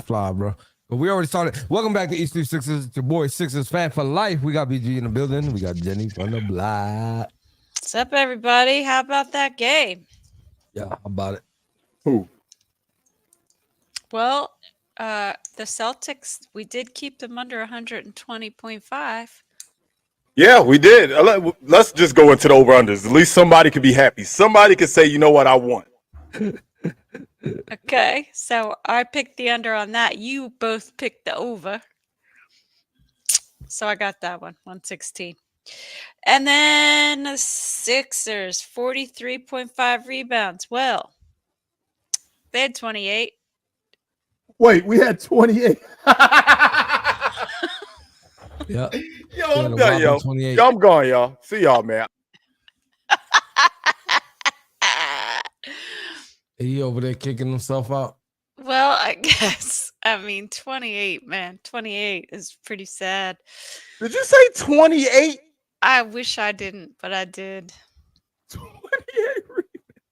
fly, bro. But we already started. Welcome back to East 36ers. It's your boy Sixers fan for life. We got BG in the building. We got Jenny from the block. What's up, everybody? How about that game? Yeah, how about it? Who? Well, the Celtics, we did keep them under 120.5. Yeah, we did. Let's just go into the over-unders. At least somebody could be happy. Somebody could say, you know what, I won. Okay, so I picked the under on that. You both picked the over. So I got that one, 116. And then the Sixers, 43.5 rebounds. Well, they had 28. Wait, we had 28. Yeah. Yo, I'm done, yo. Yo, I'm gone, y'all. See y'all, man. He over there kicking himself out. Well, I guess. I mean, 28, man. 28 is pretty sad. Did you say 28? I wish I didn't, but I did. 28.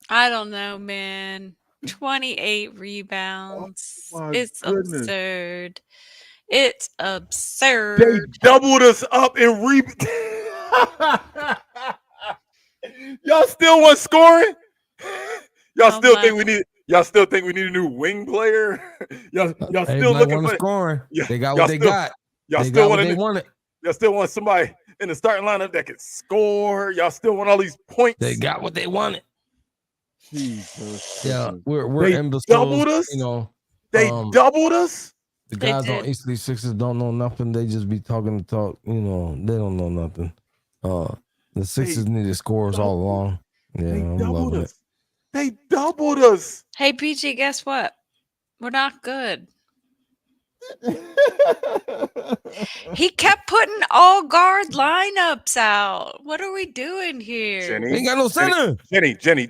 I don't know, man. 28 rebounds. Oh, it's goodness. absurd. It's absurd. They doubled us up in Y'all still want scoring? Y'all still think we need? Y'all still think we need a new wing player? y'all still looking for scoring? Yeah, they got what they got. Y'all they still got want what they wanted. Y'all still want somebody in the starting lineup that can score. Y'all still want all these points. They got what they wanted. Jesus. Yeah, we're they imbeciles. Doubled us. You know, they doubled us. The guys on East 36ers don't know nothing. They just be talking to talk. You know, they don't know nothing. The Sixers needed scores all along. Yeah, I'm loving it. They doubled us. Hey, PG, guess what? We're not good. He kept putting all guard lineups out. What are we doing here? Jenny, ain't got no center. Jenny,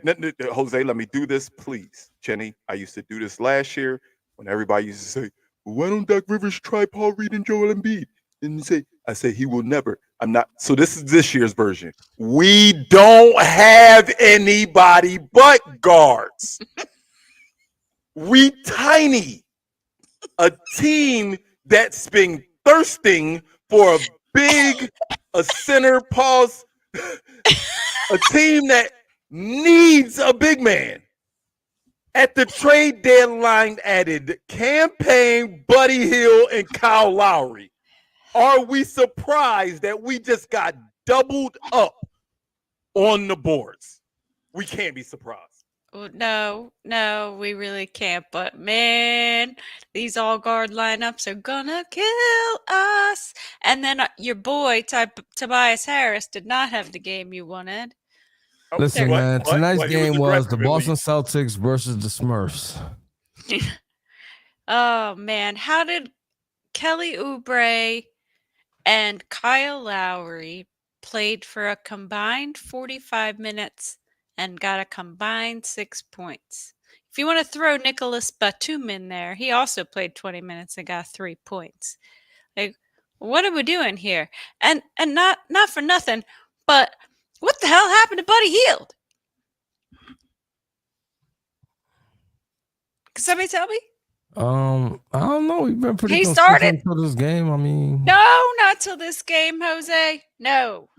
Jose, let me do this, please. Jenny, I used to do this last year when everybody used to say, why don't Doc Rivers try Paul Reed and Joel Embiid? And I say he will never. I'm not. So this is this year's version. We don't have anybody but guards. We tiny. A team that's been thirsting for a center pause. A team that needs a big man. At the trade deadline added Campaign, Buddy Hield, and Kyle Lowry. Are we surprised that we just got doubled up on the boards? We can't be surprised. No, we really can't. But man, these all guard lineups are gonna kill us. And then your boy Tobias Harris did not have the game you wanted. Listen, man, tonight's game was the Boston Celtics versus the Smurfs. Oh, man. How did Kelly Oubre and Kyle Lowry played for a combined 45 minutes and got a combined 6 points? If you want to throw Nicholas Batum in there, he also played 20 minutes and got 3 points. Like, what are we doing here? And not for nothing, but what the hell happened to Buddy Hield? Can somebody tell me? I don't know. He's been pretty He consistent started for this game. I mean, no, not till this game, Jose. No.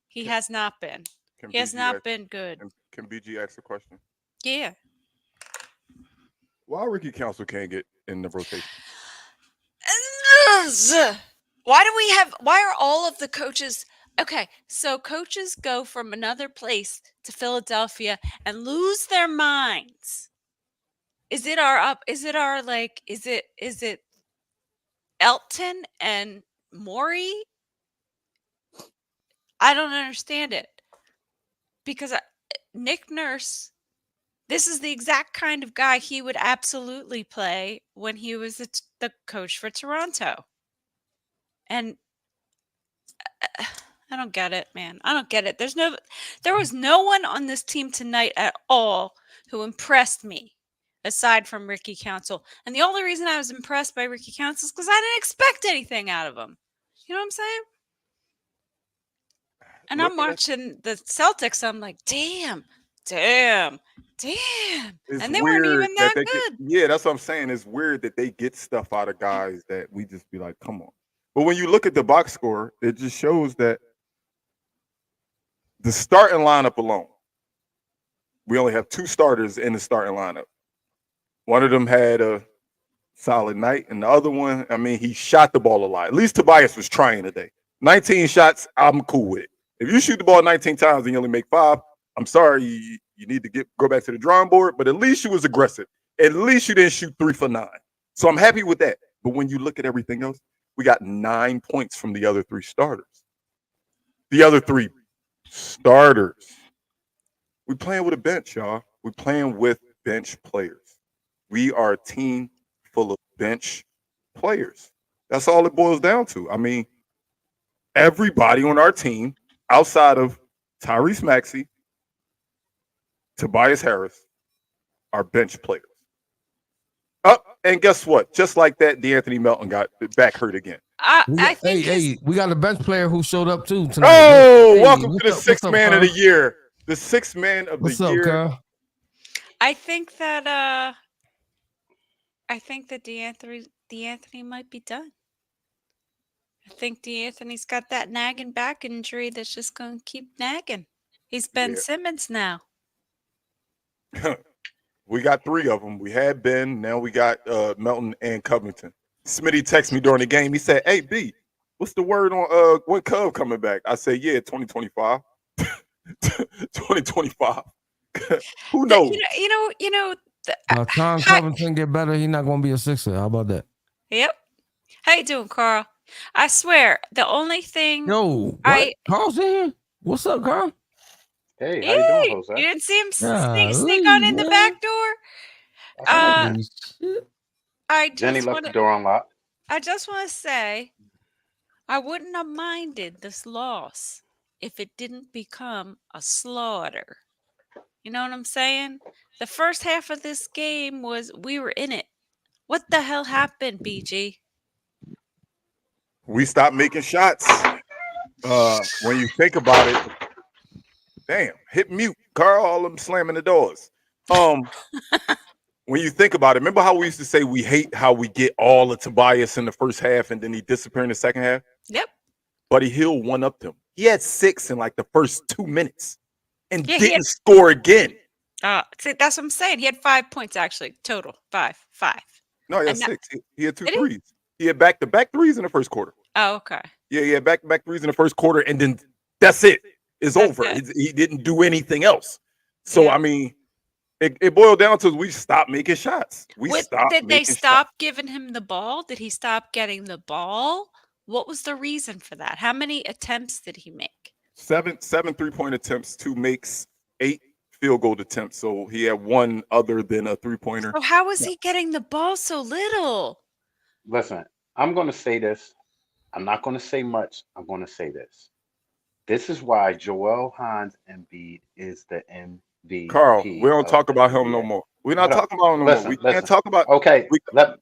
He has not been. He has not been good. Can BG ask a question? Yeah. Why Ricky Council can't get in the rotation? Why are all of the coaches okay? So coaches go from another place to Philadelphia and lose their minds. Is it Elton and Morey? I don't understand it. Because Nick Nurse, this is the exact kind of guy he would absolutely play when he was the coach for Toronto. And I don't get it, man. I don't get it. There was no one on this team tonight at all who impressed me aside from Ricky Council. And the only reason I was impressed by Ricky Council is because I didn't expect anything out of him. You know what I'm saying? And I'm watching the Celtics. I'm like, damn, Damn. It's And they weren't weird even that that they get. good. Yeah, that's what I'm saying. It's weird that they get stuff out of guys that we just be like, come on. But when you look at the box score, it just shows that the starting lineup alone, we only have 2 starters in the starting lineup. One of them had a solid night, and the other one, I mean, he shot the ball a lot. At least Tobias was trying today. 19 shots, I'm cool with it. If you shoot the ball 19 times and you only make 5, I'm sorry, you need to go back to the drawing board, but at least you was aggressive. At least you didn't shoot 3 for 9. So I'm happy with that. But when you look at everything else, we got 9 points from the other 3 starters. The other 3 starters. We playing with a bench, y'all. We playing with bench players. We are a team full of bench players. That's all it boils down to. I mean, everybody on our team, outside of Tyrese Maxey, Tobias Harris, are bench players. And guess what? Just like that, DeAnthony Melton got back hurt again. I think we got a bench player who showed up too tonight. Oh, Hey, welcome to the what's up, sixth what's up, man of the Carl? year. The 6th man of What's the up, year. Carl? I think that DeAnthony might be done. I think DeAnthony's got that nagging back injury that's just going to keep nagging. He's Ben Yeah. Simmons now. We got 3 of them. We had Ben. Now we got Melton and Covington. Smitty texted me during the game. He said, "Hey, B, what's the word on when Cove coming back?" I said, "Yeah, 2025." 2025. Who knows? You know. Tom Covington get better. He's not going to be a Sixer. How about that? Yep. How you doing, Carl? I swear, the only thing. Yo, what? Carl's in here? What's up, Carl? Hey, how you doing, Jose? You didn't see him Golly, sneak on in the man. back door? Holy shit. Jenny left the door unlocked. I just want to say, I wouldn't have minded this loss if it didn't become a slaughter. You know what I'm saying? The first half of this game we were in it. What the hell happened, BG? We stopped making shots. When you think about it, damn, hit mute, Carl. All them slamming the doors. When you think about it, remember how we used to say we hate how we get all of Tobias in the first half and then he disappeared in the second half? Yep. Buddy Hill one-upped him. He had 6 in like the first 2 minutes and Yeah, he didn't score again. See, that's what I'm saying. He had 5 points actually total. Five. No, he had And that- 6. He had 2 Did he? threes. He had back-to-back threes in the first quarter. Oh, okay. Yeah, he had back-to-back threes in the first quarter, and then that's it. It's That's over. it. He didn't do anything else. So, Yeah. I mean, it boiled down to we stopped making shots. Did they stop giving him the ball? Did he stop getting the ball? What was the reason for that? How many attempts did he make? 7 3-point attempts, 2 makes, 8 field goal attempts. So he had 1 other than a 3-pointer. So how was he getting the ball so little? Listen, I'm going to say this. I'm not going to say much. I'm going to say this. This is why Joel Hines Embiid is the MVP. Carl, we don't talk about him no more. We're not talking about him no more. We can't talk about. Okay, let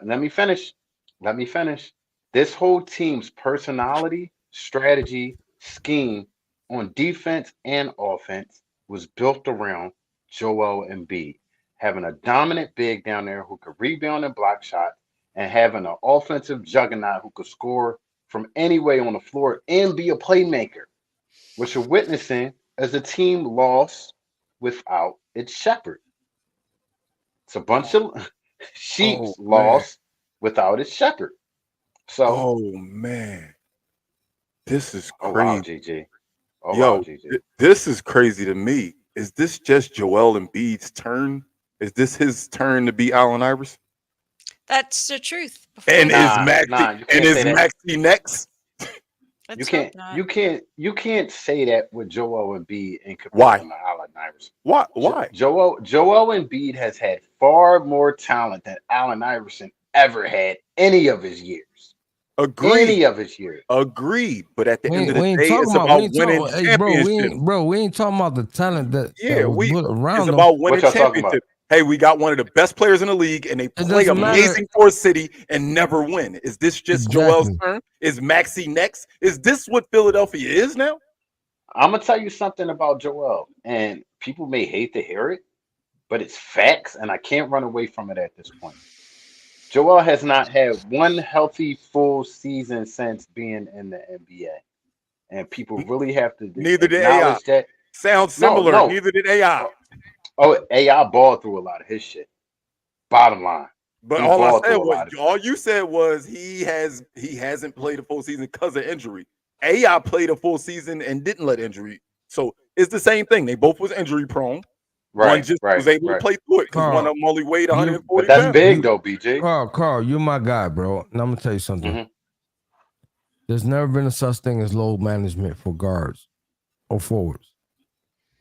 me finish. Let me finish. This whole team's personality, strategy, scheme on defense and offense was built around Joel Embiid having a dominant big down there who could rebound and block shots, and having an offensive juggernaut who could score from anywhere on the floor and be a playmaker. What you're witnessing as the team lost without its shepherd. It's a bunch of sheep lost without its shepherd. So, oh man, this is crazy. wow, GG. Oh, Yo, wow, GG. This is crazy to me. Is this just Joel Embiid's turn? Is this his turn to be Allen Iverson? That's the truth. And you is Maxey next? You can't say that with Joel Embiid and compare Why? him to Allen Iverson. Why? Joel Embiid has had far more talent than Allen Iverson ever had any of his years. Agreed. Any of his years. Agreed. But at the end of the day, talking it's about winning championships. championships. We ain't talking about the talent that we put around it's them. about winning What y'all talking championships. Hey, we got one of the best players in the league, and they play doesn't matter. amazing for a city and never win. Is this just Joel's turn? Is Maxey next? Is this what Philadelphia is now? I'm gonna tell you something about Joel, and people may hate to hear it, but it's facts, and I can't run away from it at this point. Joel has not had one healthy full season since being in the NBA, and people really have to Neither did AI. acknowledge that. Sounds similar. No. Neither did AI. Oh, AI balled through a lot of his shit. Bottom line. But He all I balled said through a lot was, of it. all you said was he hasn't played a full season because of injury. AI played a full season and didn't let injury. So it's the same thing. They both was injury prone. One just was able to play through it because one of them only weighed 140 But that's pounds. big though, BJ. Carl, you're my guy, bro. And I'm gonna tell you something. Mhm. There's never been a such thing as load management for guards or forwards.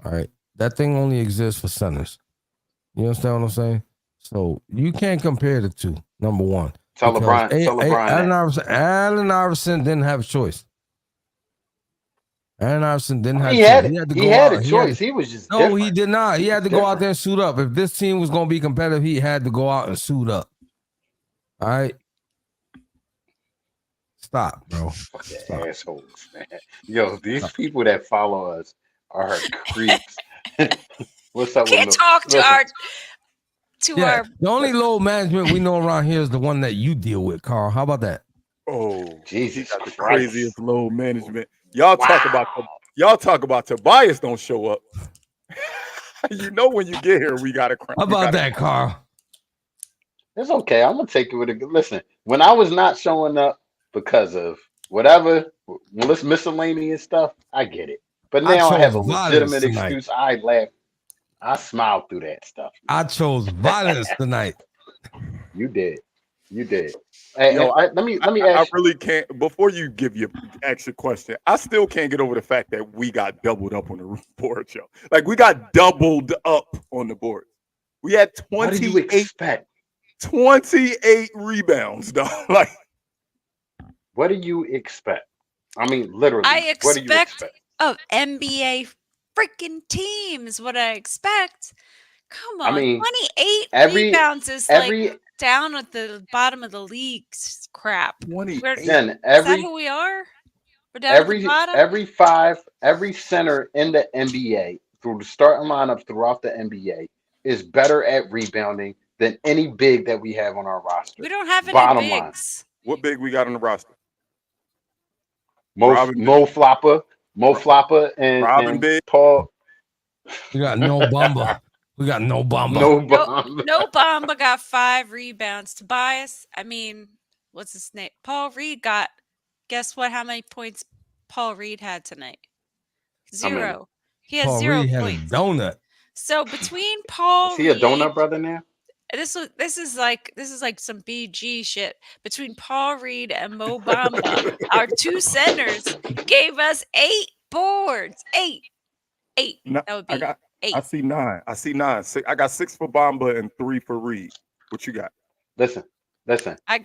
All right, that thing only exists for centers. You understand what I'm saying? So you can't compare the two. Number one, Tell because LeBron that. Allen Iverson didn't have a choice. Allen Iverson didn't have a He choice. had He had to he go had out. a choice. He was just No, different. he did not. He had to go out different. there and suit up. If this team was going to be competitive, he had to go out and suit up. All right? Stop, bro. Fucking assholes, man. Yo, these people that follow us are creeps. What's up Can't with talk to listen, our The only load management we know around here is the one that you deal with, Carl. How about that? Oh, Jesus he got the Christ. craziest load management. Y'all talk about Tobias don't show up. You know when you get here, we got to crank. How about that, Carl? It's okay. I'm gonna take it with a good listen. When I was not showing up because of whatever miscellaneous stuff, I get it. But now I have a chose violence legitimate tonight. excuse. I laugh. I smiled through that stuff. I chose violence tonight. You did. Hey, Yo, let me I ask you. really can't. Before you give your extra question, I still can't get over the fact that we got doubled up on the board, yo. Like we got doubled up on the board. We had What do you 28 rebounds, though. Like, what do you expect? I mean, literally. I What do you expect expect? of NBA freaking teams. What I expect. Come on, I mean, 28 every- rebounds is every- like down at the bottom of the league's crap. 28. Then Is that every who we are? We're down at the bottom. every center in the NBA through the starting lineup throughout the NBA is better at rebounding than any big that we have on our roster. We don't have any Bottom line. bigs. What big we got on the roster? Mo Robin Flopper, and, Robin and Big. Paul. We got no Bamba. We got no Bamba. No bomb. No Bamba got 5 rebounds. Tobias, I mean, what's his name? Paul Reed got, guess what? How many points Paul Reed had tonight? 0. He has Paul 0 Reed had a points. donut. So between Paul Is he a Reed, donut brother now? this is like some BG shit. Between Paul Reed and Mo Bamba, our 2 centers gave us 8 boards. 8. No, That would be 8. I see 9. I got 6 for Bamba and 3 for Reed. What you got? Listen. I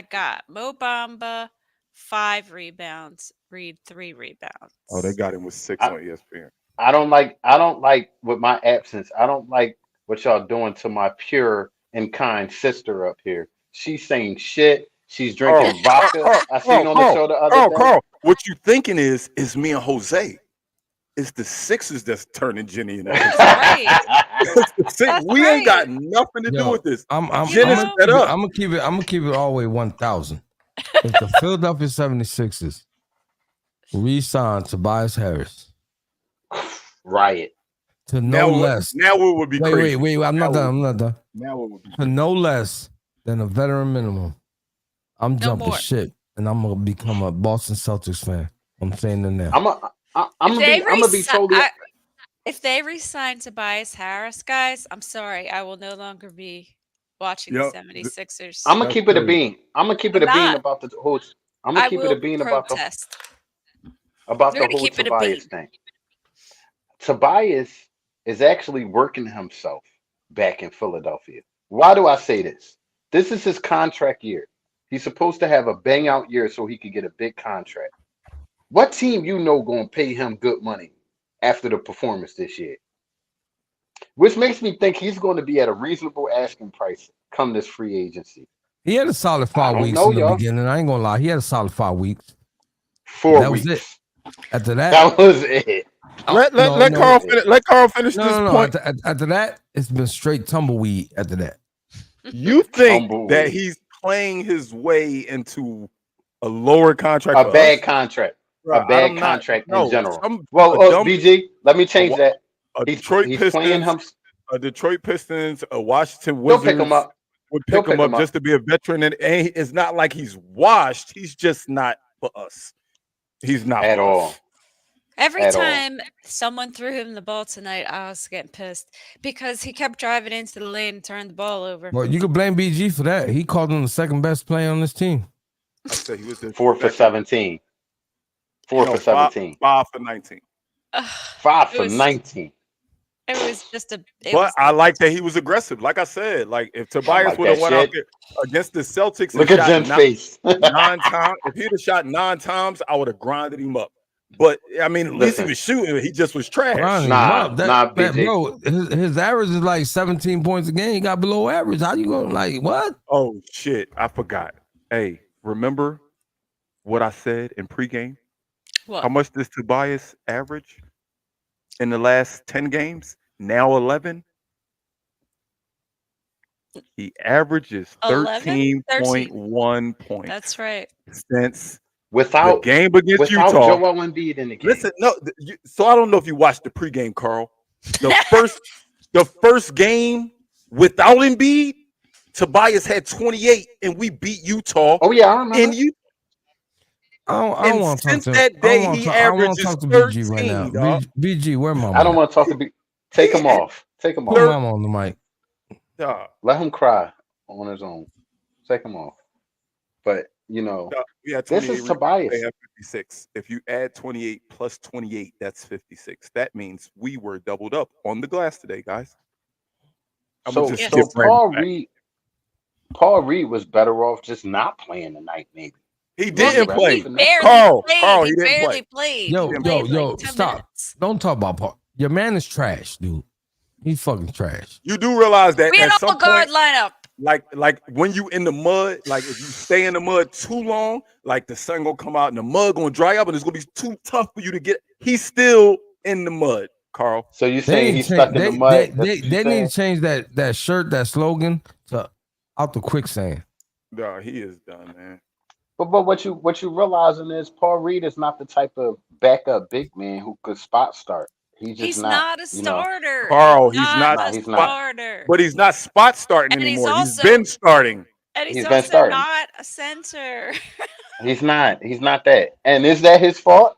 got Mo Bamba 5 rebounds, Reed 3 rebounds. Oh, they got him with 6 on ESPN. I don't like with my absence. I don't like what y'all doing to my pure and kind sister up here. She's saying shit. She's drinking vodka. I seen on the show the other day. Carl, what you thinking is me and Jose. It's the Sixers that's turning Jenny into Right. we ain't got nothing to do with this. I'm Jenny's set up. gonna keep it all the way 1,000. If the Philadelphia 76ers re-sign Tobias Harris Riot. to no less. Now it would be crazy. Wait. I'm not done. Now it would be To no less than a veteran minimum. I'm No jumping more. shit, and I'm gonna become a Boston Celtics fan. I'm saying it now. I'm gonna be totally. If they resign Tobias Harris, guys, I'm sorry. I will no longer be watching the 76ers. I'm gonna keep it a bean. I'm gonna keep it a bean not. about the whole. I'm gonna keep it a bean about the We're whole gonna keep it a Tobias bean. thing. Tobias is actually working himself back in Philadelphia. Why do I say this? This is his contract year. He's supposed to have a bang out year so he could get a big contract. What team gonna pay him good money after the performance this year? Which makes me think he's going to be at a reasonable asking price come this free agency. He had a solid 5 weeks in the beginning. I ain't gonna lie. He had a solid 5 weeks. 4 That weeks. was it. After that, That was it. Let no. Carl finish. Let Carl finish this No. point. After that, it's been straight tumbleweed. After that, You think that Tumbleweed. he's playing his way into a lower contract? A for bad us? contract. Bro, A bad I'm not. contract in No, general. a Well, dumb BG, let me change that. a He's Detroit playing Pistons, him. a Detroit Pistons, a Washington He'll pick him Wizards up. would He'll pick him pick up him up. just to be a veteran, and it's not like he's washed. He's just not for us. He's not At for all. us. Every At all. time someone threw him the ball tonight, I was getting pissed because he kept driving into the lane and turned the ball over. well, you could blame BG for that. He called him the second best player on this team. I said he was the 4 for second. 17. 4 No, for 17. 5 for 19. Ugh, 5 it for was 19. it was just a. It But was I like that he was aggressive. Like I said, like if Tobias like would have that went out shit. there against the Celtics and Look at shot Jen's face. 9 times, if he'd have shot 9 times, I would have grinded him up. But I mean, at least he Listen. was shooting. He just was trash. Grinding him up. That BG. bro, his average is like 17 points a game. He got below average. How you going like what? Oh shit, I forgot. Hey, remember what I said in pregame? what? How much does Tobias average in the last 10 games? Now 11. He averages 11? 13.1 points That's right. since the Without game against without Utah. Joel Embiid in the game. Listen, no. So I don't know if you watched the pregame, Carl. The first game without Embiid, Tobias had 28, and we beat Utah. Oh yeah, I remember. And you, I don't and want to talk since to that I day, don't wanna he talk- I want averages to talk to BG 13, right now. dog. BG, where my I don't mic? want to talk to B. Take him off. Take him Put off. mom on the mic. Dog, Let him cry on his own. Take him off. But dog, we had this 28 is rebounds. Tobias. They have 56. If you add 28 plus 28, that's 56. That means we were doubled up on the glass today, guys. I'm So gonna just Yes. skip right Paul back. Reed. Paul Reed was better off just not playing tonight, maybe. He Well, didn't he play. barely Carl, played. Carl, he he didn't barely play. played. Yo, He yo, played yo, like 10 stop. minutes. Don't talk about Paul. Your man is trash, dude. He's fucking trash. You do realize that We had at all some guard point, lineup. like when you in the mud, like if you stay in the mud too long, like the sun gonna come out and the mud gonna dry up and it's gonna be too tough for you to get. He's still in the mud, Carl. So you They saying need he's to stuck change. in the They mud? they That's they, what you they need saying? to change that shirt, that slogan to out the quicksand. Dog, he is done, man. But what you realizing is Paul Reed is not the type of backup big man who could spot start. He's just He's not. not a starter. Carl, he's not not a he's not. starter. But he's not spot starting And he's anymore. He's also- been starting. And he's He's been also starting. not a center. He's not. He's not that. And is that his fault?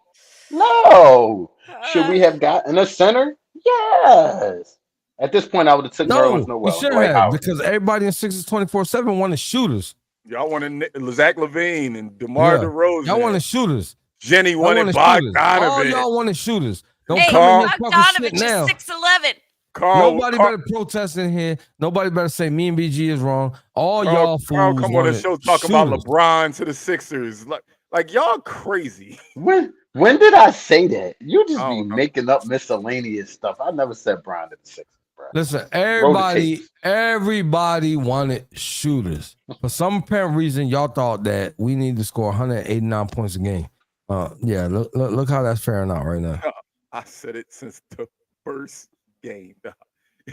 No. Should we have gotten a center? Yes. At this point, I would have took Nerlens No, we Noel. should Dwight have Howard. because everybody in Sixers 24/7 wanted shooters. Y'all wanted Zach LaVine and DeMar Yeah. DeRozan. Y'all wanted shooters. Jenny Y'all wanted wanted shooters. All Bogdanovich. y'all wanted shooters. Don't Hey, come in here talking Bogdanovich shit is now. 6'11". Carl, Nobody Carl, better protest in here. Nobody better say me and BG is wrong. All Carl, y'all Carl fools come on the wanted show talking about shooters. LeBron to the Sixers. Like y'all crazy. When did I say that? You just I be don't know. making up miscellaneous stuff. I never said Brian to the Sixers, bro. Listen, Roll the tapes. everybody wanted shooters. For some apparent reason, y'all thought that we need to score 189 points a game. Yeah, look how that's faring out right now. I said it since the first game.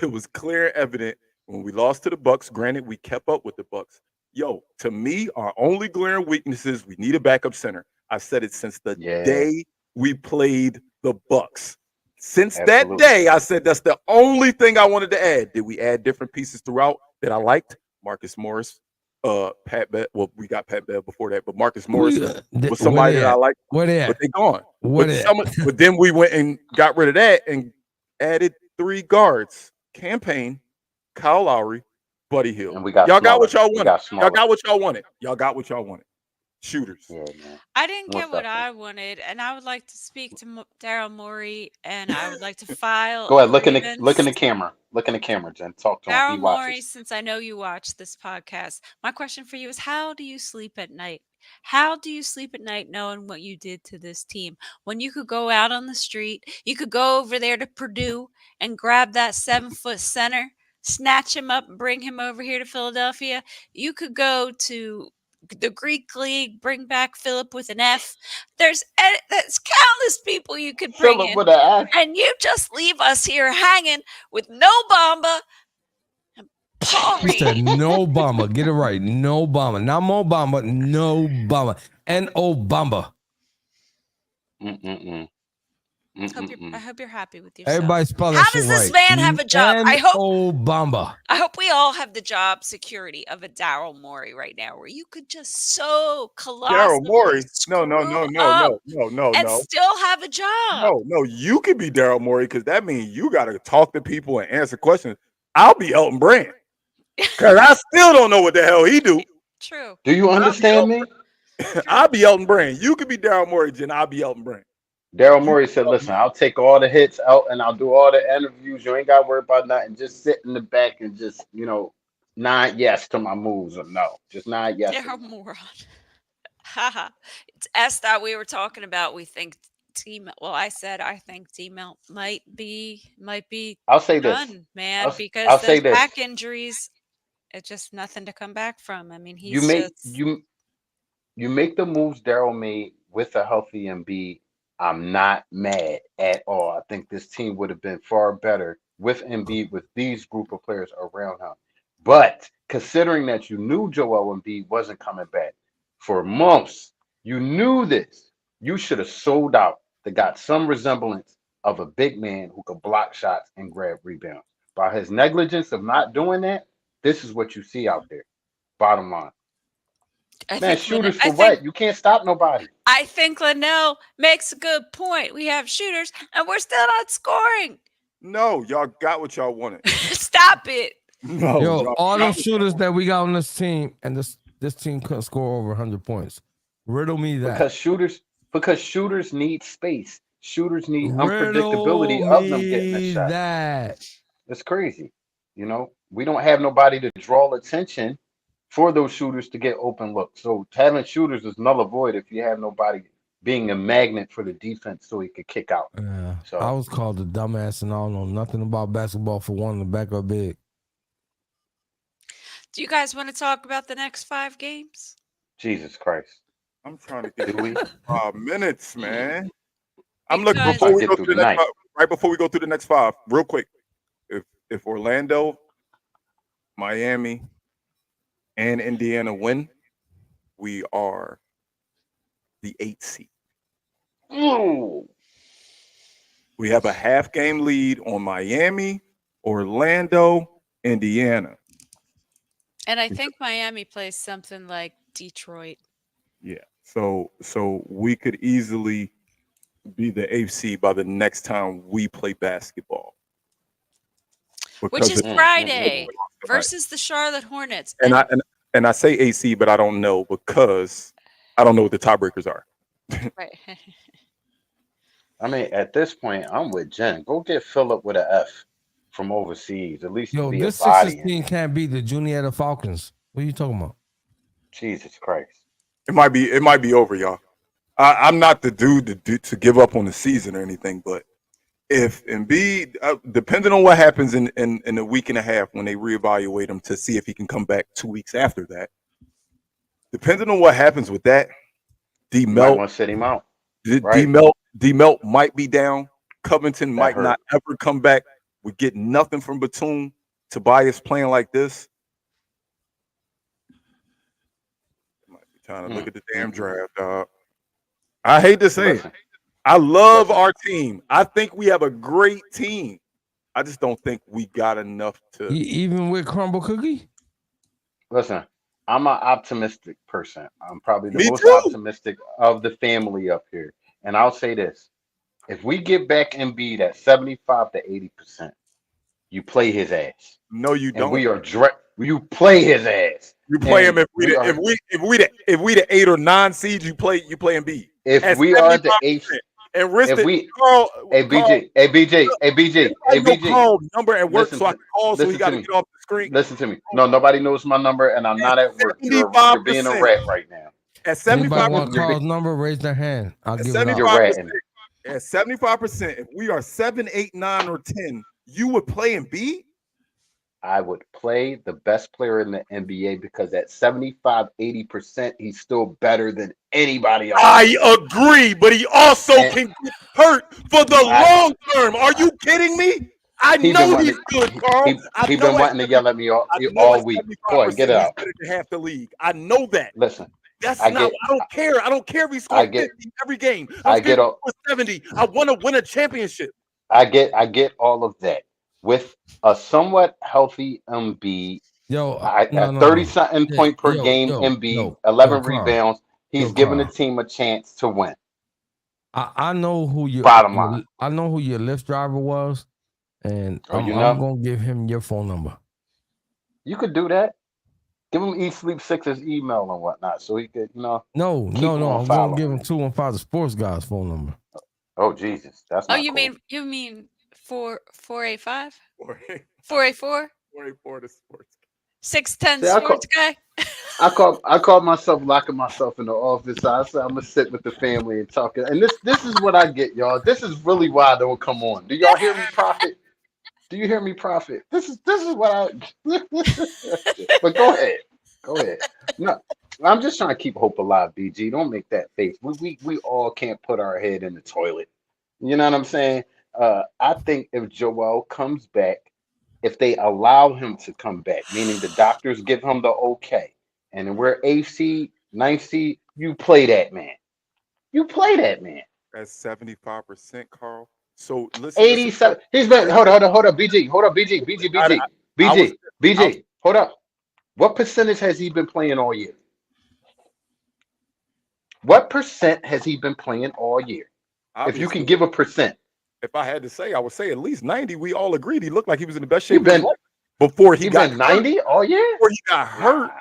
It was clear and evident when we lost to the Bucks. Granted, we kept up with the Bucks. Yo, to me, our only glaring weaknesses, we need a backup center. I said it since the day we played the Bucks. Since that day, I said that's the only thing I wanted to add. Did we add different pieces throughout that I liked? Marcus Morris, Pat Bev. Well, we got Pat Bev before that, but Marcus Morris was somebody that I liked. Where they But at? they gone. Where But, they some, at? but then we went and got rid of that and added 3 guards. Campaign, Kyle Lowry, Buddy Hill. And we got y'all got smaller. what y'all We wanted. got smaller. Y'all got what y'all wanted. Y'all got what y'all wanted. Shooters. Yeah, man. I didn't Most get what definitely. I wanted, and I would like to speak to Daryl Morey, and I would like to file. Go ahead. a Look in the grievance. camera. Look in the camera, Jen. Talk to him. Daryl He Morey, watches. since I know you watch this podcast, my question for you is: how do you sleep at night? How do you sleep at night knowing what you did to this team? When you could go out on the street, you could go over there to Purdue and grab that 7-foot center, snatch him up, and bring him over here to Philadelphia. You could go to the Greek League, bring back Philip with an F. There's countless people you could bring Philip in, with an F. and you just leave us here hanging with no Bamba and Paul He said Reed. no Bamba. Get it right. No Bamba. Not Mo Bamba. No Bamba. N-O Bamba. Mm-mm-mm. I hope you're happy with yourself. Everybody spell that How shit does this right. man have a job? I hope N-O Bamba. we all have the job security of a Daryl Morey right now, where you could just so Daryl colossally Morey. No, screw up and no. still have a job. No, you could be Daryl Morey because that means you got to talk to people and answer questions. I'll be Elton Brand because I still don't know what the hell he do. True. Do you understand me? I'll be Elton Brand. You could be Daryl Morey, Jen. I'll be Elton Brand. Daryl Morey said, listen, I'll take all the hits out and I'll do all the interviews. You ain't got to worry about nothing. Just sit in the back and just, nod yes to my moves or no. Just nod yes. They're a moron. Haha. It's S that we were talking about. We think I think T-Melt might be I'll say this. done, man, I'll because say those this. back injuries, it's just nothing to come back from. I mean, You he's make just you make the moves Daryl made with a healthy Embiid. I'm not mad at all. I think this team would have been far better with Embiid, with these group of players around him. But considering that you knew Joel Embiid wasn't coming back for months, you knew this. You should have sold out that got some resemblance of a big man who could block shots and grab rebounds. By his negligence of not doing that, this is what you see out there. Bottom line. Man, shooters for what? You can't stop nobody. I think Linnell makes a good point. We have shooters and we're still not scoring. No, y'all got what y'all wanted. Stop it. No, Yo, y'all all got those what shooters that we got on this team, and this team couldn't score over 100 points. Riddle me that. Because shooters need space. Shooters need Riddle unpredictability of them me getting a shot. that. It's crazy. We don't have nobody to draw attention for those shooters to get open looks. So having shooters is null and void if you have nobody being a magnet for the defense so he could kick out. Yeah, So I was called a dumbass and I don't know nothing about basketball for wanting to back up big. Do you guys want to talk about the next 5 games? Jesus Christ. I'm trying to get Do we? 5 minutes, man. I'm Because- looking before we go Get through through the next the 5, right before we go through the next 5, real quick. If Orlando, Miami, and Indiana win, we are the 8th seed. Ooh. We have a half game lead on Miami, Orlando, Indiana. And I think Miami plays something like Detroit. Yeah. So we could easily be the 8th seed by the next time we play basketball. Which is Because Friday Right. versus the Charlotte Hornets. And I say 8th seed, but I don't know because I don't know what the tiebreakers are. Right. I mean, at this point, I'm with Jen. Go get Philip with an F from overseas. At least Yo, be this a body. Sixers team can't beat the Juniata Falcons. What are you talking about? Jesus Christ. It might be over, y'all. I'm not the dude to give up on the season or anything, but if Embiid, depending on what happens in a week and a half when they reevaluate him to see if he can come back 2 weeks after that, depending on what happens with that, Might D-Melt, want to sit him out. Right. D-Melt might be down. Covington might hurt. not ever come back. We get nothing from Batum. Tobias playing like this. Might be trying to look at the damn draft, dog. I hate to say it. Listen, I love Listen. our team. I think we have a great team. I just don't think we got enough to. Even with Crumble Cookie? listen, I'm an optimistic person. I'm probably the Me most too. optimistic of the family up here. And I'll say this. If we get back Embiid at 75 to 80%, you play his ass. No, you And don't. we are you play his ass. You play him and if we we the, are- if we the 8 or 9 seed. You play Embiid. If At we are the 75%. eighth, And risk if it. we Carl, hey BJ, hey BJ, hey BJ, hey Carl, BJ. Carl number at work, Listen so I to- can call, so he listen got to to me. get off the screen. Listen to me. No, nobody knows my number, and I'm not at work. You're being a 75%. rat right now. At Anybody 75%, want Carl's number? Raise their hand. I'll at give it up. You're 75%, ratting. at 75%, if we are 7, 8, 9, or 10, you would play Embiid? I would play the best player in the NBA because at 75-80%, he's still better than anybody else. I agree, but he also And- can get hurt for the long term. Are you kidding me? I He know been he's wanting- good, Carl. He been wanting to yell at me all week. Go ahead, get it he's out. better than half the league. I know that. Listen, That's I not. get- I don't care. I don't care if he I scored get- 50 every game. I get all- 70. I want to win a championship. I get all of that. With a somewhat healthy Embiid, at 30-something point per game, Embiid, 11 rebounds, he's giving the team a chance to win. I know who your Bottom line. I know who your Lyft driver was, and I'm gonna give him your phone number. You could do that. Give him Eat Sleep Six's email and whatnot, so he could, No. keep I'm on gonna give him following. 215 the sports guy's phone number. Oh Jesus, that's Oh, not you cool. mean 485? 484 484? the sports. 610 See, I sports guy? I called myself locking myself in the office. I said I'm gonna sit with the family and talk. And this is what I get, y'all. This is really why I don't come on. Do y'all hear me, Prophet? Do you hear me, Prophet? This is what I. But go ahead. No, I'm just trying to keep hope alive, BG. Don't make that face. We all can't put our head in the toilet. You know what I'm saying? I think if Joel comes back, if they allow him to come back, meaning the doctors give him the okay, and we're 8th seed, 9th seed, you play that man. You play that man. That's 75%, Carl. So listen. 87. He's been hold up, BG. Hold up, BG. Hold up. What percentage has he been playing all year? What percent has he been playing all year? If you can give a percent. If I had to say, I would say at least 90. We all agreed he looked like he was in the best shape of his life before he got been 90 all year. Before he got hurt,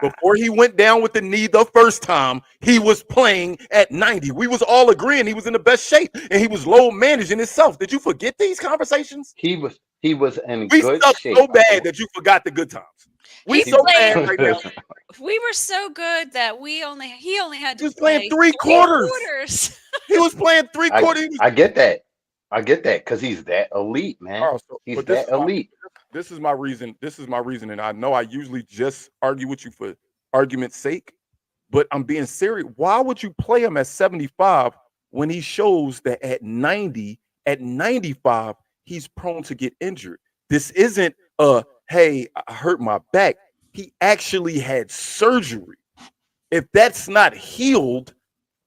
before he went down with the knee the first time, he was playing at 90. We was all agreeing he was in the best shape and he was low managing himself. Did you forget these conversations? He was in we good suck shape. so bad that you forgot the good times. We so bad right now. We were so good that he only had to was playing three quarters. He was playing 3 quarters. I get that because he's that elite, man. He's that elite. This is my reason. And I know I usually just argue with you for argument's sake, but I'm being serious. Why would you play him at 75 when he shows that at 90, at 95, he's prone to get injured? This isn't hey, I hurt my back. He actually had surgery. If that's not healed,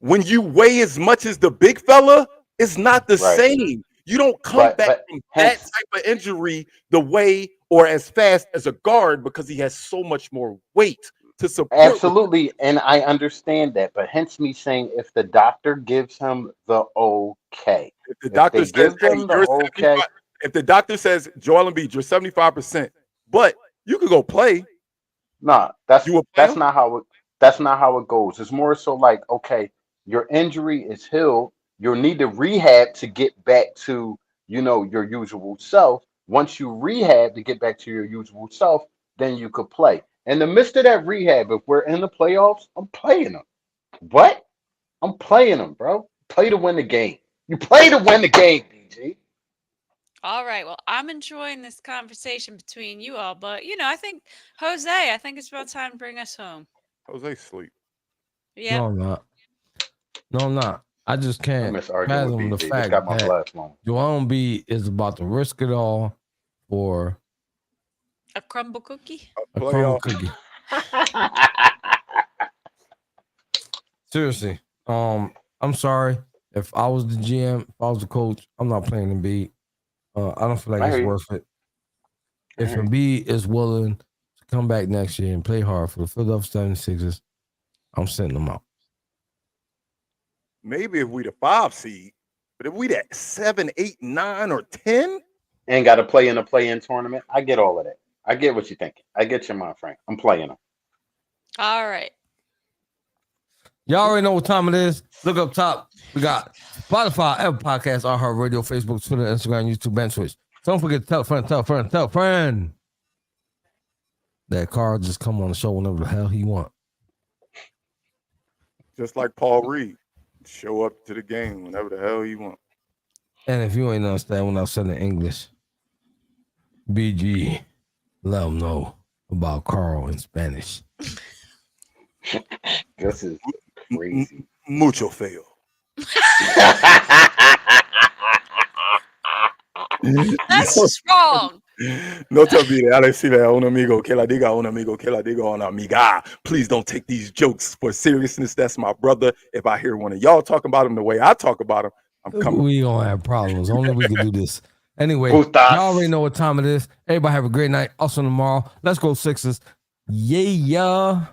when you weigh as much as the big fella, it's not the same. You don't come back from that type of injury the way or as fast as a guard because he has so much more weight to support. Absolutely, and I understand that, but hence me saying if the doctor gives him the okay, if the doctor says, if the doctor says, Joel Embiid, you're 75%, but you could go play. Nah, that's not how it goes. It's more so like, okay, your injury is healed. You'll need to rehab to get back to, your usual self. Once you rehab to get back to your usual self, then you could play. In the midst of that rehab, if we're in the playoffs, I'm playing them. What? I'm playing them, bro. Play to win the game. You play to win the game, BG. All right. Well, I'm enjoying this conversation between you all, but I think I think it's about time to bring us home. Jose sleep. Yeah. No, I'm not. I just can't fathom the fact that Joel Embiid is about to risk it all for a crumble cookie. A crumble cookie. Seriously, I'm sorry if I was the GM, if I was the coach, I'm not playing Embiid. I don't feel like it's worth it. If Embiid is willing to come back next year and play hard for the Philadelphia 76ers, I'm sending them out. Maybe if we the 5 seed, but if we that 7, 8, 9, or 10, and got to play in a play-in tournament, I get all of that. I get what you're thinking. I get your mind, Frank. I'm playing them. All right. Y'all already know what time it is. Look up top. We got Spotify, Apple Podcasts, iHeartRadio, Facebook, Twitter, Instagram, YouTube, and Twitch. Don't forget to tell a friend that Carl just come on the show whenever the hell he want. Just like Paul Reed. Show up to the game whenever the hell you want. And if you ain't understand when I said in English, BG. let them know about Carl in Spanish. This is crazy. Mucho feo. That's strong. No te olvides a decirle a un amigo que la diga a un amigo que la diga a una amiga. Please don't take these jokes for seriousness. That's my brother. If I hear one of y'all talking about him the way I talk about him, I'm coming. We gonna have problems. Only we can do this. Anyway, Putas. y'all already know what time it is. Everybody have a great night. Also tomorrow. Let's go Sixers. Yeah.